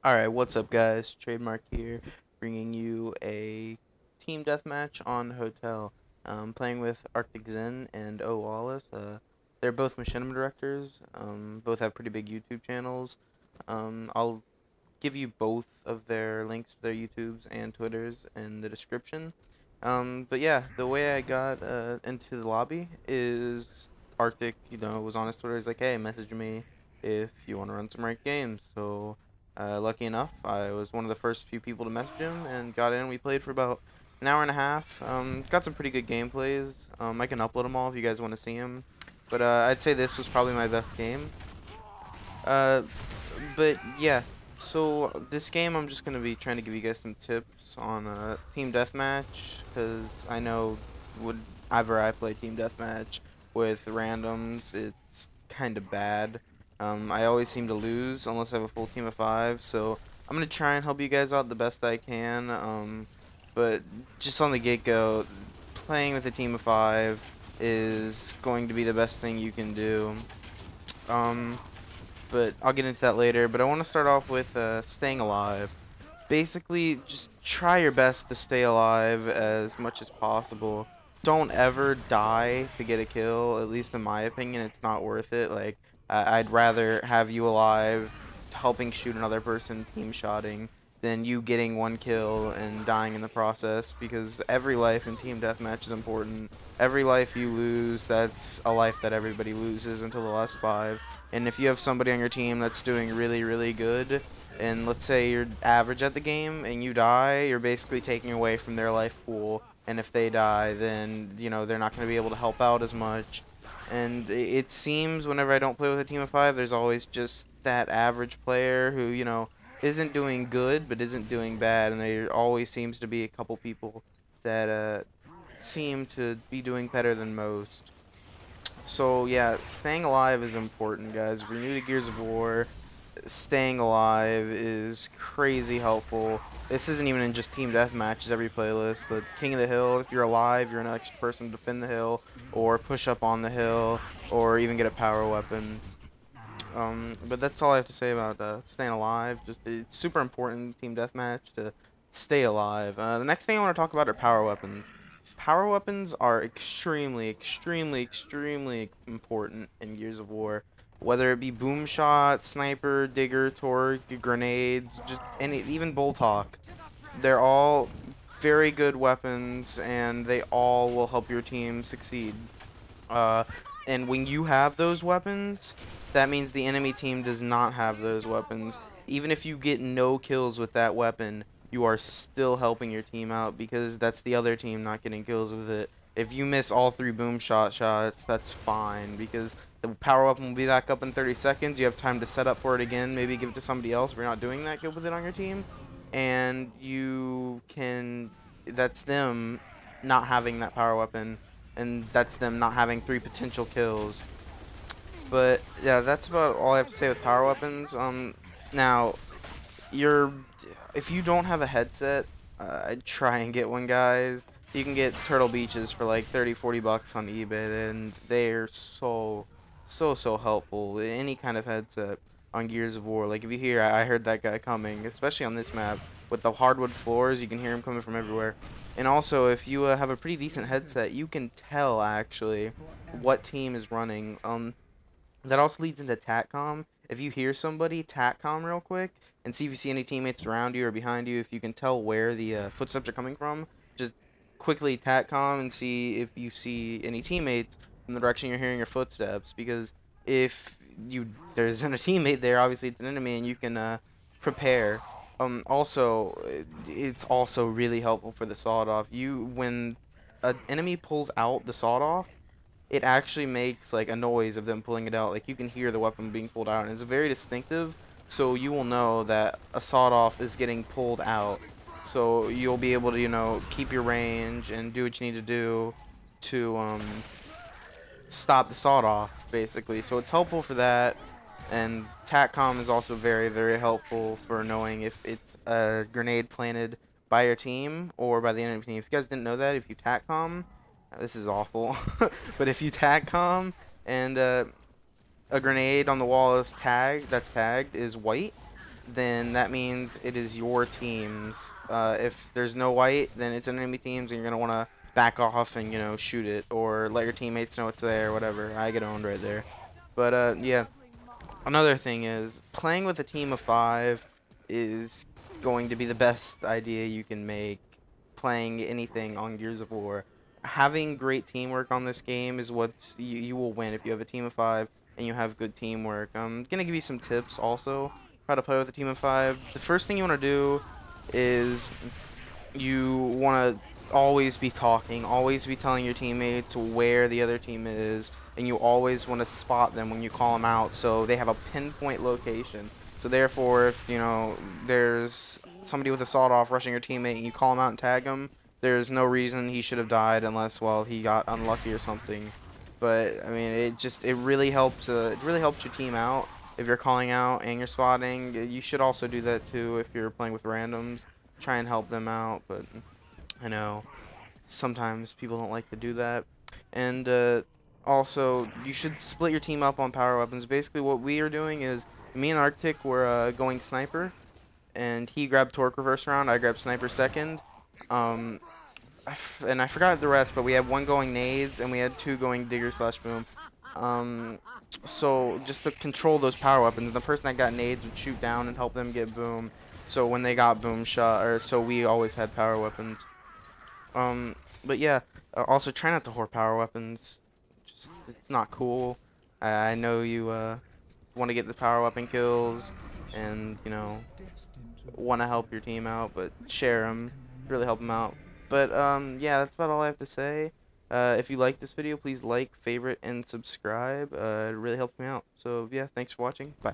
Alright, what's up guys? Trademark here, bringing you a team deathmatch on Hotel. Playing with arCtiC and oWaLLiS. They're both machinima directors, both have pretty big YouTube channels. I'll give you both of their links to their YouTubes and Twitters in the description. But yeah, the way I got into the lobby is arCtiC, was on his Twitter. He's like, hey, message me if you want to run some ranked games. So lucky enough, I was one of the first few people to message him and got in. We played for about an hour and a half. Got some pretty good gameplays. I can upload them all if you guys want to see them. But I'd say this was probably my best game. Uh, but yeah, so this game I'm just gonna be trying to give you guys some tips on team deathmatch, because I know whenever I play team deathmatch with randoms, it's kind of bad. I always seem to lose unless I have a full team of 5, so I'm gonna try and help you guys out the best I can. But just on the get-go, playing with a team of 5 is going to be the best thing you can do. But I'll get into that later. But I want to start off with staying alive. Basically, just try your best to stay alive as much as possible. Don't ever die to get a kill. At least in my opinion, it's not worth it. Like, I'd rather have you alive, helping shoot another person, team shotting, than you getting one kill and dying in the process. Because every life in team deathmatch is important. Every life you lose, that's a life that everybody loses until the last 5. And if you have somebody on your team that's doing really, really good, and let's say you're average at the game and you die, you're basically taking away from their life pool. And if they die, then, they're not going to be able to help out as much. And it seems whenever I don't play with a team of 5, there's always just that average player who, isn't doing good but isn't doing bad. And there always seems to be a couple people that seem to be doing better than most. So yeah, staying alive is important, guys. If you're new to Gears of War, staying alive is crazy helpful. This isn't even in just team deathmatches, every playlist. The King of the Hill, if you're alive, you're an extra person to defend the hill, or push up on the hill, or even get a power weapon. But that's all I have to say about staying alive. Just it's super important in team deathmatch to stay alive. The next thing I want to talk about are power weapons. Power weapons are extremely, extremely, extremely important in Gears of War. Whether it be boom shot, sniper, digger, torque, grenades, just any, even bolt hawk. They're all very good weapons, and they all will help your team succeed. And when you have those weapons, that means the enemy team does not have those weapons. Even if you get no kills with that weapon, you are still helping your team out, because that's the other team not getting kills with it. If you miss all 3 boom shots, that's fine, because the power weapon will be back up in 30 seconds. You have time to set up for it again, maybe give it to somebody else if you're not doing that good with it on your team. And you can, that's them not having that power weapon, and that's them not having 3 potential kills. But yeah, that's about all I have to say with power weapons. Now, if you don't have a headset, I'd try and get one, guys. You can get Turtle Beaches for like 30-40 bucks on eBay, and they're so helpful. Any kind of headset on Gears of War. Like, if you hear, I heard that guy coming, especially on this map with the hardwood floors, you can hear him coming from everywhere. And also, if you have a pretty decent headset, you can tell actually what team is running. That also leads into TACCOM. If you hear somebody, TACCOM real quick and see if you see any teammates around you or behind you. If you can tell where the footsteps are coming from, just quickly TACCOM and see if you see any teammates in the direction you're hearing your footsteps. Because if there's a teammate there, obviously it's an enemy, and you can prepare. Also, it's also really helpful for the sawed-off. When an enemy pulls out the sawed-off, it actually makes like a noise of them pulling it out. Like, you can hear the weapon being pulled out, and it's very distinctive, so you will know that a sawed-off is getting pulled out. So you'll be able to, keep your range and do what you need to do to stop the sawed-off, basically. So it's helpful for that. And TACCOM is also very, very helpful for knowing if it's a grenade planted by your team or by the enemy team. If you guys didn't know that, if you TACCOM, this is awful, but if you TACCOM and a grenade on the wall that's tagged is white, then that means it is your team's. If there's no white, then it's an enemy team's, and you're gonna want to back off and, you know, shoot it or let your teammates know it's there or whatever. I get owned right there. But yeah, another thing is playing with a team of 5 is going to be the best idea you can make playing anything on Gears of War. Having great teamwork on this game is what you will win if you have a team of 5 and you have good teamwork. I'm gonna give you some tips also how to play with a team of 5. The first thing you want to do is you want to always be talking, always be telling your teammates where the other team is, and you always want to spot them when you call them out so they have a pinpoint location. So therefore, if, you know, there's somebody with a sawed-off rushing your teammate and you call him out and tag him, there's no reason he should have died unless, well, he got unlucky or something. But I mean, it really helps. It really helps your team out if you're calling out and you're spotting. You should also do that too if you're playing with randoms. Try and help them out, but I know sometimes people don't like to do that. And also, you should split your team up on power weapons. Basically, what we are doing is me and arCtiC were going sniper, and he grabbed torque reverse round. I grabbed sniper second. And I forgot the rest, but we had 1 going nades and we had 2 going digger slash boom. So just to control those power weapons, the person that got nades would shoot down and help them get boom. So when they got boom shot, or so we always had power weapons. But yeah, also try not to whore power weapons. Just, it's not cool. I know you want to get the power weapon kills and, you know, want to help your team out, but share them, really help them out. But yeah, that's about all I have to say. If you like this video, please like, favorite, and subscribe. It really helps me out. So yeah, thanks for watching. Bye.